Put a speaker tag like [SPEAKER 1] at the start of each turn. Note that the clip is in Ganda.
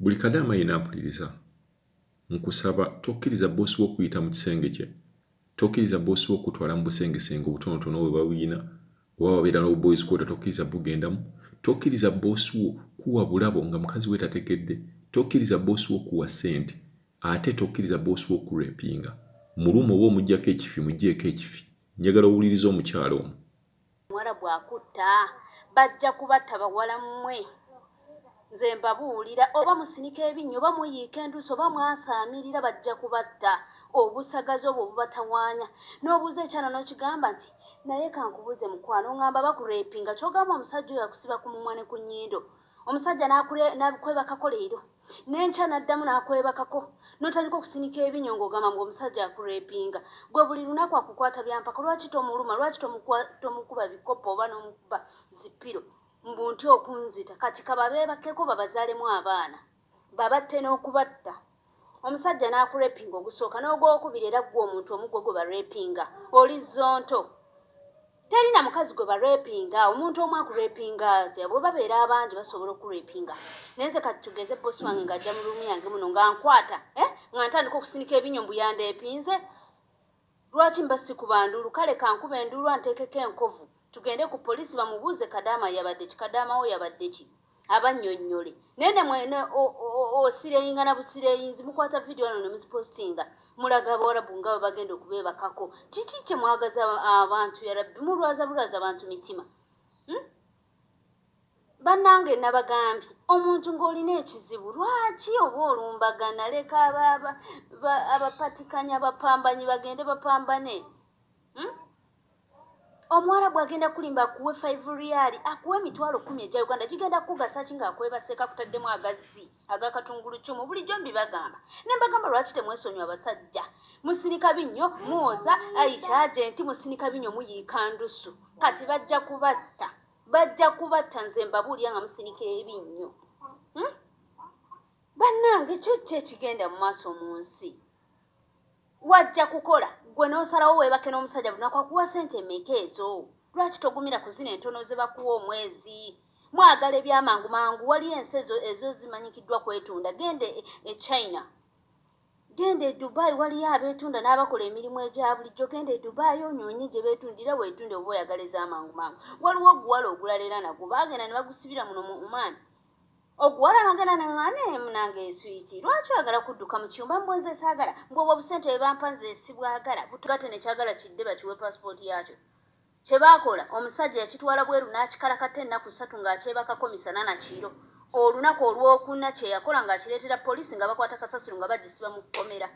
[SPEAKER 1] Buli Kadaama yenna mpuliriza. Nkusaba tokkiriza boosi wo okuyita mu kisenge kye. Tokkiriza boosi wo okutwala mu busengesenge obutonotono bwe babuyina oba babeera n'obuboys quarter tokkiriza bugendamu. Tokkiriza boosi wo kuwa bulabo nga mukazi we tategedde. Tokkiriza boosi wo kuwa ssente ate tokkiriza boosi wo kurepinga. Muluma oba omuggyako ekifi muggyeko ekifi. Njagala owuliriza omukyalo ono.
[SPEAKER 2] Mwara bwakutta bajja kubatta bawala mmwe. Nze mbabuulira oba musinika ebinnyo oba muyiika enduusi oba mwasaamirira bajja kubatta. Obusagazi obwo bubatawaanya. N'obuuza ekyana n'okigamba nti naye kankubuuze mukwano ngamba bakurepinga ky'ogamba omusajja oyo akusiba ku mumwa ne ku nnyindo. Omusajja n'akwebakako leero. N'enkya n'addamu n'akwebakako. N'otandika okusinika ebinnyo ng'ogamba mbu omusajja akurepinga. Gwe buli lunaku akukwata byampaka lwaki tomuluma lwaki tomukuba bikopo oba n'omukuba zipiro. Mbu nti okunzita kati kababeebakeko babazaalemu abaana babatte n'okubatta. Omusajja n'akurepinga ogusooka n'ogwokubiri era gwe omuntu omugwe gwe barepinga oli zonto. Terina mukazi gwe barepinga omuntu omu akurepinga atya bwe babeera abangi basobola okurepinga. Naye nze kati tugeze boosi wange ng'ajja mu luumu yange muno nga nkwata nga ntandika okusinika ebinnyo mbu yandepinze. Lwaki mba sikubanduulu kale kankuba enduulu anteekeko enkovu tugende ku poliisi bamubuuze Kadaama yabadde ki Kadaama wo yabadde ki abannyonnyole. Naye mwene osireyinga na busireyinzi mukwata vidiyo wano ne muzipostinga mulaga Abawarabu nga bwe bagenda okubeebakako. Kiki kye mwagaza abantu ya Rabbi mulwaza abantu mitima? Bannange nabagambye omuntu ng'olina ekizibu lwaki oba olumbagana leka abapatikanya abapambanyi bagende bapambane. Omwarabu agenda kulimba akuwe 5 riyali akuwe emitwalo 10 egya Uganda gigenda kugasa ki ng'akwebaseka kutaddemu agazzi agakatungulu kyumu bulijjo mbibagamba. Ne mbagamba lwaki temwesonyiwa abasajja musinika binnyo muwoza Aisha agenti musinika binnyo muyiika ndusu kati bajja kubatta nze mbabuulira nga musinika ebinnyo. Bannange kyo ekigenda mu maaso mu nsi wajja kukola gwe n'osalawo weebake n'omusajja lunaku akuwa ssente mmeka ezo? Lwaki togumira ku zino entono ze bakuwa omwezi? Mwagala ebyamangu mangu waliyo ensi ezo zimanyikiddwa kwetunda. Gende e China, gende e Dubai waliyo abeetunda n'abakola emirimu egya bulijjo. Gende e Dubai onyoonye gye beetundira weetunde oba oyagala ez'amangu mangu. Waliwo oguwala ogulala era nagwo baagenda ne bagusibira muno mu Oman. Oguwala nagenda neŋŋane munange eswiti lwaki oyagala kudduka mu kiyumba mbwe nze saagala mbwobwo obusente bwe bampa nze sibwagala butugate nekyagala kidde bakiwe paasipooti yakyo. Kye baakola omusajja yakitwala bweru n'akikalakata ennaku 3 ng'akyebakako misana na kiro. Olunaku olwokuna kye yakola ng'akireetera poliisi nga bakwata kasasiro nga bagisiba mu kkomera.